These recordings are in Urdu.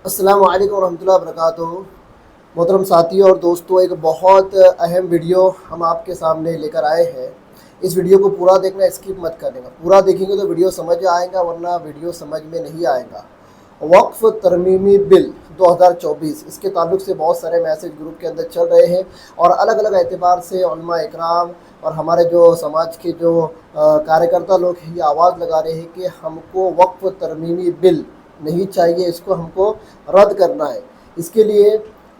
السلام علیکم ورحمۃ اللہ وبرکاتہ۔ محترم ساتھیوں اور دوستوں، ایک بہت اہم ویڈیو ہم آپ کے سامنے لے کر آئے ہیں۔ اس ویڈیو کو پورا دیکھنا، اسکپ مت کرنے گا۔ پورا دیکھیں گے تو ویڈیو سمجھ آئے گا، ورنہ ویڈیو سمجھ میں نہیں آئے گا۔ وقف ترمیمی بل 2024، اس کے تعلق سے بہت سارے میسج گروپ کے اندر چل رہے ہیں، اور الگ الگ اعتبار سے علماء اکرام اور ہمارے جو سماج کے جو کاریہ کرتا لوگ ہیں، یہ آواز لگا رہے ہیں کہ ہم کو وقف ترمیمی بل نہیں چاہیے، اس کو ہم کو رد کرنا ہے۔ اس کے لیے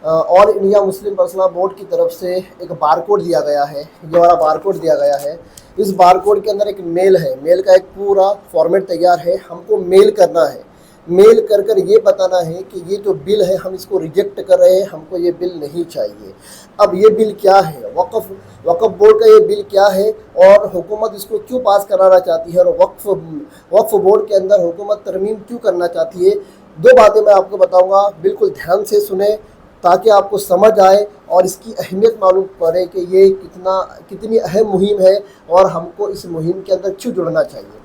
آل انڈیا مسلم پرسنل بورڈ کی طرف سے ایک بار کوڈ دیا گیا ہے، یہ والا بار کوڈ دیا گیا ہے۔ اس بار کوڈ کے اندر ایک میل ہے، میل کا ایک پورا فارمیٹ تیار ہے، ہم کو میل کرنا ہے۔ میل کر کر یہ بتانا ہے کہ یہ جو بل ہے ہم اس کو ریجیکٹ کر رہے ہیں، ہم کو یہ بل نہیں چاہیے۔ اب یہ بل کیا ہے، وقف بورڈ کا یہ بل کیا ہے، اور حکومت اس کو کیوں پاس کرانا چاہتی ہے، اور وقف بورڈ کے اندر حکومت ترمیم کیوں کرنا چاہتی ہے، دو باتیں میں آپ کو بتاؤں گا، بالکل دھیان سے سنیں تاکہ آپ کو سمجھ آئے اور اس کی اہمیت معلوم پڑے کہ یہ کتنی اہم مہم ہے، اور ہم کو اس مہم کے اندر کیوں جڑنا چاہیے۔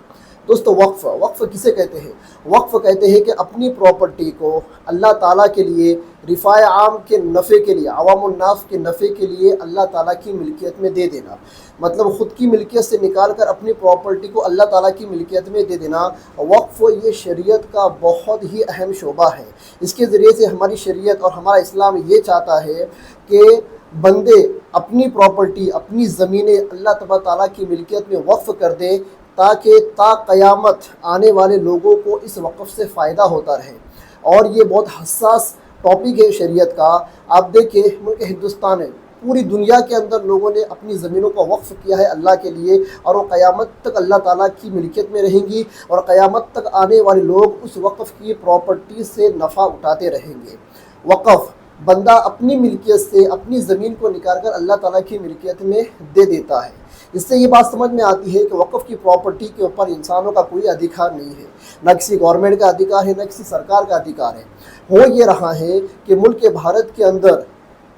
دوستو، وقف کسے کہتے ہیں؟ وقف کہتے ہیں کہ اپنی پراپرٹی کو اللہ تعالیٰ کے لیے، رفاع عام کے نفع کے لیے، عوام الناس کے نفع کے لیے اللہ تعالیٰ کی ملکیت میں دے دینا۔ مطلب خود کی ملکیت سے نکال کر اپنی پراپرٹی کو اللہ تعالیٰ کی ملکیت میں دے دینا۔ وقف یہ شریعت کا بہت ہی اہم شعبہ ہے۔ اس کے ذریعے سے ہماری شریعت اور ہمارا اسلام یہ چاہتا ہے کہ بندے اپنی پراپرٹی، اپنی زمینیں اللہ تعالیٰ کی ملکیت میں وقف کر دیں، تاکہ تا قیامت آنے والے لوگوں کو اس وقف سے فائدہ ہوتا رہے۔ اور یہ بہت حساس ٹاپک ہے شریعت کا۔ آپ دیکھیں، ملک ہندوستان ہے، پوری دنیا کے اندر لوگوں نے اپنی زمینوں کو وقف کیا ہے اللہ کے لیے، اور وہ قیامت تک اللہ تعالیٰ کی ملکیت میں رہیں گی، اور قیامت تک آنے والے لوگ اس وقف کی پراپرٹی سے نفع اٹھاتے رہیں گے۔ وقف بندہ اپنی ملکیت سے اپنی زمین کو نکال کر اللہ تعالیٰ کی ملکیت میں دے دیتا ہے۔ اس سے یہ بات سمجھ میں آتی ہے کہ وقف کی پراپرٹی کے اوپر انسانوں کا کوئی ادھیکار نہیں ہے، نہ کسی گورنمنٹ کا ادھیکار ہے، نہ کسی سرکار کا ادھیکار ہے۔ ہو یہ رہا ہے کہ ملک بھارت کے اندر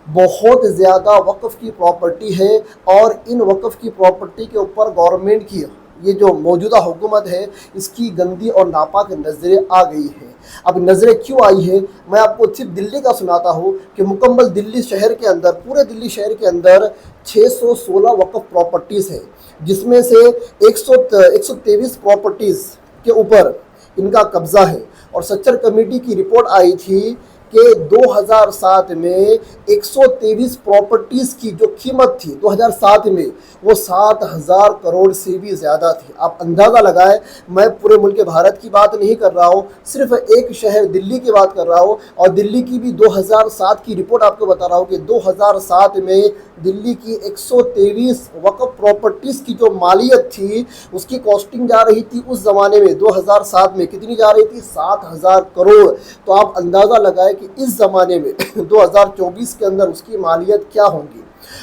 بہت زیادہ وقف کی پراپرٹی ہے، اور ان وقف کی پراپرٹی کے اوپر گورنمنٹ کی یہ جو موجودہ حکومت ہے، اس کی گندی اور ناپاک نظریں آ گئی ہیں۔ اب نظریں کیوں آئی ہیں، میں آپ کو صرف دلی کا سناتا ہوں کہ مکمل دلی شہر کے اندر، پورے دلی شہر کے اندر 616 وقف پراپرٹیز ہیں، جس میں سے 123 پراپرٹیز کے اوپر ان کا قبضہ ہے۔ اور سچر کمیٹی کی رپورٹ آئی تھی کہ 2007 میں 123 پراپرٹیز کی جو قیمت تھی 2007 میں، وہ 7,000 کروڑ سے بھی زیادہ تھی۔ آپ اندازہ لگائیں، میں پورے ملک بھارت کی بات نہیں کر رہا ہوں، صرف ایک شہر دلی کی بات کر رہا ہوں، اور دلی کی بھی 2007 کی رپورٹ آپ کو بتا رہا ہوں کہ 2007 میں دلی کی 123 وقف پراپرٹیز کی جو مالیت تھی، اس کی کاسٹنگ جا رہی تھی اس زمانے میں 2007 میں کتنی جا رہی تھی؟ 7,000 کروڑ۔ تو آپ اندازہ لگائیں کہ اس زمانے میں 2024 کے اندر اس کی مالیت کیا ہوں گی۔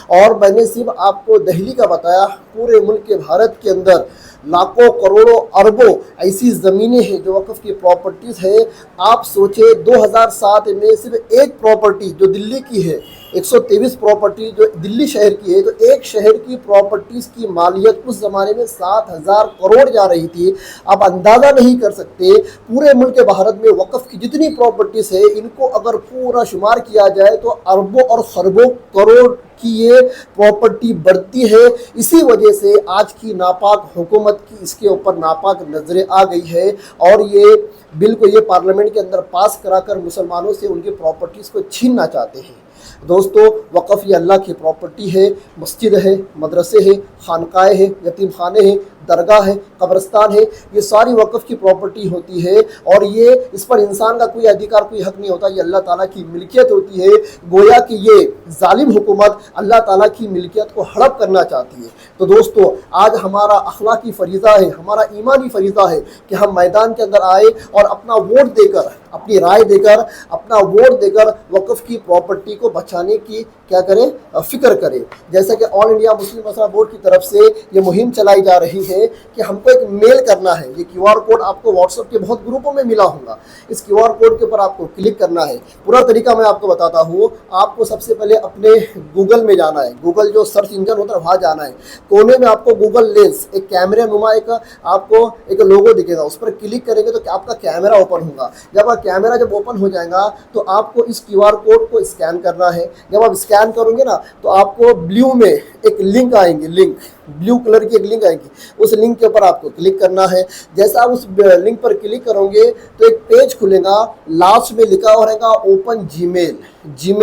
اور میں نے صرف آپ کو دہلی کا بتایا، پورے ملک بھارت کے اندر لاکھوں کروڑوں اربوں ایسی زمینیں ہیں جو وقف کی پراپرٹیز ہے۔ آپ سوچیں، 2007 میں صرف ایک پراپرٹی جو دلی کی ہے، 123 پراپرٹی جو دلی شہر کی ہے، تو ایک شہر کی پراپرٹیز کی مالیت اس زمانے میں 7,000 کروڑ جا رہی تھی۔ آپ اندازہ نہیں کر سکتے پورے ملک بھارت میں وقف کی جتنی پراپرٹیز ہے، ان کو اگر پورا شمار کیا جائے تو اربوں اور خربوں کروڑ کی یہ پراپرٹی بڑھتی ہے۔ اسی وجہ سے آج کی ناپاک حکومت کی اس کے اوپر ناپاک نظریں آ گئی ہے، اور یہ بل کو یہ پارلیمنٹ کے اندر پاس کرا کر مسلمانوں سے ان کی پراپرٹیز کو چھیننا چاہتے ہیں۔ دوستو، وقف یہ اللہ کی پراپرٹی ہے، مسجد ہے، مدرسے ہیں، خانقاہیں ہیں، یتیم خانے ہیں، درگاہ ہے، قبرستان ہے، یہ ساری وقف کی پراپرٹی ہوتی ہے، اور یہ اس پر انسان کا کوئی ادھیکار، کوئی حق نہیں ہوتا، یہ اللہ تعالیٰ کی ملکیت ہوتی ہے۔ گویا کہ یہ ظالم حکومت اللہ تعالیٰ کی ملکیت کو ہڑپ کرنا چاہتی ہے۔ تو دوستو، آج ہمارا اخلاقی فریضہ ہے، ہمارا ایمانی فریضہ ہے کہ ہم میدان کے اندر آئے اور اپنا ووٹ دے کر، اپنی رائے دے کر، اپنا ووٹ دے کر وقف کی پراپرٹی کو بچانے کی فکر کریں۔ جیسا کہ آل انڈیا مسلم مسئلہ بورڈ کی طرف سے یہ مہم چلائی جا رہی ہے ہے کہ ہم کو ایک میل کرنا ہے. یہ QR کوڈ آپ کو واٹس ایپ کے بہت گروپوں میں ملا ہوگا. اس QR کوڈ کے اوپر آپ کو کلک کرنا ہے. پورا طریقہ میں آپ کو بتاتا ہوں. آپ کو سب سے پہلے اپنے گوگل میں جانا ہے. گوگل جو سرچ انجن ہوتا ہے وہاں جانا ہے. کونے میں آپ کو گوگل لینس ایک کیمرے نما ایک آپ کو ایک لوگو دکھے گا. اس پر کلک کریں گے تو آپ کا کیمرہ اوپن ہوگا. جب کیمرہ جب اوپن ہو جائے گا تو آپ کو اس QR کوڈ کو اسکین کرنا ہے. جب آپ اسکین کرو گے نا تو آپ کو بلیو میں ایک لنک آئیں گے. لنک بلیو کلر کی ایک لنک آئے گی. اس لنک کے اوپر آپ کو کلک کرنا ہے. جیسا آپ اس لنک پر کلک کرو گے تو ایک پیج کھلے گا. لاسٹ میں لکھا ہوا رہے گا اوپن جی میل. جی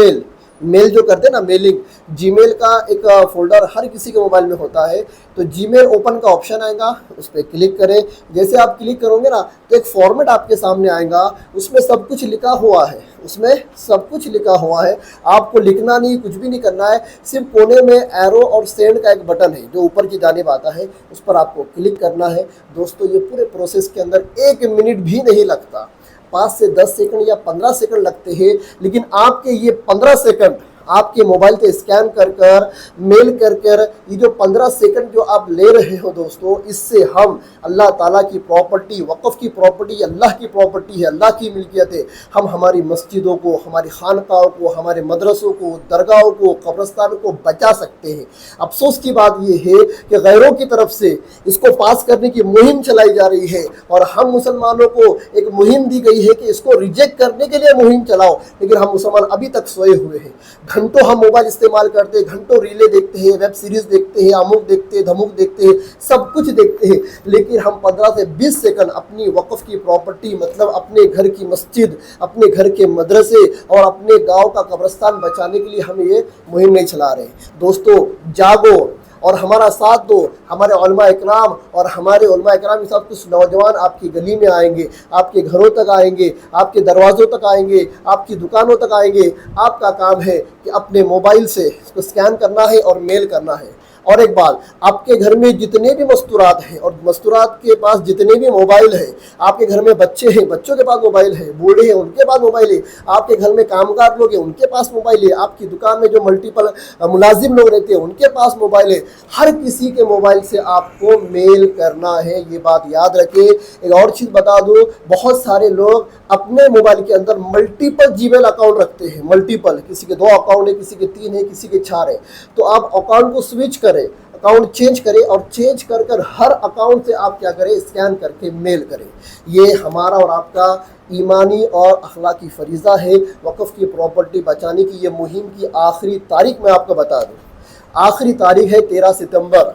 میل جو کرتے ہیں نا میلنگ, جی میل کا ایک فولڈر ہر کسی کے موبائل میں ہوتا ہے. تو جی میل اوپن کا آپشن آئے گا, اس پہ کلک کریں. جیسے آپ کلک کرو گے نا تو ایک فارمیٹ آپ کے سامنے آئے گا. اس میں سب کچھ لکھا ہوا ہے. اس میں سب کچھ لکھا ہوا ہے. آپ کو لکھنا نہیں, کچھ بھی نہیں کرنا ہے. صرف کونے میں ایرو اور سینڈ کا ایک بٹن ہے جو اوپر کی جانب آتا ہے, اس پر آپ کو کلک کرنا ہے. دوستو یہ پورے پروسیس کے اندر 1 منٹ بھی نہیں لگتا. 5 سے 10 سیکنڈ یا 15 سیکنڈ لگتے ہیں. لیکن آپ کے یہ 15 سیکنڈ آپ کے موبائل سے اسکین کر کر میل کر کر یہ جو 15 سیکنڈ جو آپ لے رہے ہو دوستو, اس سے ہم اللہ تعالیٰ کی پراپرٹی, وقف کی پراپرٹی اللہ کی پراپرٹی ہے, اللہ کی ملکیت ہے. ہم ہماری مسجدوں کو, ہماری خانقاہوں کو, ہمارے مدرسوں کو, درگاہوں کو, قبرستانوں کو بچا سکتے ہیں. افسوس کی بات یہ ہے کہ غیروں کی طرف سے اس کو پاس کرنے کی مہم چلائی جا رہی ہے, اور ہم مسلمانوں کو ایک مہم دی گئی ہے کہ اس کو ریجیکٹ کرنے کے لیے مہم چلاؤ. لیکن ہم مسلمان ابھی تک سوئے ہوئے ہیں. گھنٹوں ہم موبائل استعمال کرتے ہیں, گھنٹوں ریلیں دیکھتے ہیں, ویب سیریز دیکھتے ہیں, اموک دیکھتے ہیں, دھموک دیکھتے ہیں, سب کچھ دیکھتے ہیں. لیکن ہم 15 سے 20 سیکنڈ اپنی وقف کی پراپرٹی, مطلب اپنے گھر کی مسجد, اپنے گھر کے مدرسے اور اپنے گاؤں کا قبرستان بچانے کے لیے ہم یہ مہم نہیں چلا رہے. دوستو جاگو اور ہمارا ساتھ دو. ہمارے علماء اکرام اور ہمارے علماء اکرام کے ساتھ کچھ نوجوان آپ کی گلی میں آئیں گے, آپ کے گھروں تک آئیں گے, آپ کے دروازوں تک آئیں گے, آپ کی دکانوں تک آئیں گے. آپ کا کام ہے کہ اپنے موبائل سے اس کو اسکین کرنا ہے اور میل کرنا ہے. اور ایک بات, آپ کے گھر میں جتنے بھی مستورات ہیں اور مستورات کے پاس جتنے بھی موبائل ہیں, آپ کے گھر میں بچے ہیں, بچوں کے پاس موبائل ہے, بوڑھے ہیں ان کے پاس موبائل ہے, آپ کے گھر میں کامگار لوگ ہیں ان کے پاس موبائل ہے, آپ کی دکان میں جو ملٹیپل ملازم لوگ رہتے ہیں ان کے پاس موبائل ہے. ہر کسی کے موبائل سے آپ کو میل کرنا ہے. یہ بات یاد رکھیں. ایک اور چیز بتا دوں, بہت سارے لوگ اپنے موبائل کے اندر ملٹیپل جی میل اکاؤنٹ رکھتے ہیں. ملٹیپل, کسی کے 2 اکاؤنٹ ہے, کسی کے 3 ہے, کسی کے 4 ہے. تو آپ اکاؤنٹ کو سوئچ کریں, اکاؤنٹ چینج کریں, اور چینج کر کر ہر اکاؤنٹ سے آپ کیا کریں, اسکین کر کے میل کریں. یہ ہمارا اور آپ کا ایمانی اور اخلاقی فریضہ ہے. وقف کی پراپرٹی بچانے کی یہ مہم کی آخری تاریخ میں آپ کو بتا دوں. آخری تاریخ ہے 13 ستمبر.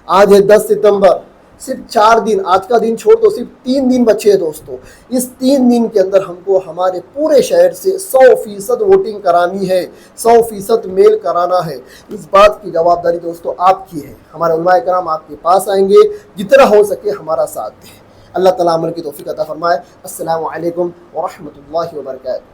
آج ہے 10 ستمبر. صرف 4 دن, آج کا دن چھوڑ دو, صرف 3 دن بچے ہیں دوستو. اس 3 دن کے اندر ہم کو ہمارے پورے شہر سے 100% ووٹنگ کرانی ہے, 100% میل کرانا ہے. اس بات کی جوابداری دوستو آپ کی ہے. ہمارے علماء کرام آپ کے پاس آئیں گے, جتنا ہو سکے ہمارا ساتھ دیں. اللہ تعالیٰ عمل کی توفیق عطا فرمائے. السلام علیکم ورحمۃ اللہ وبرکاتہ.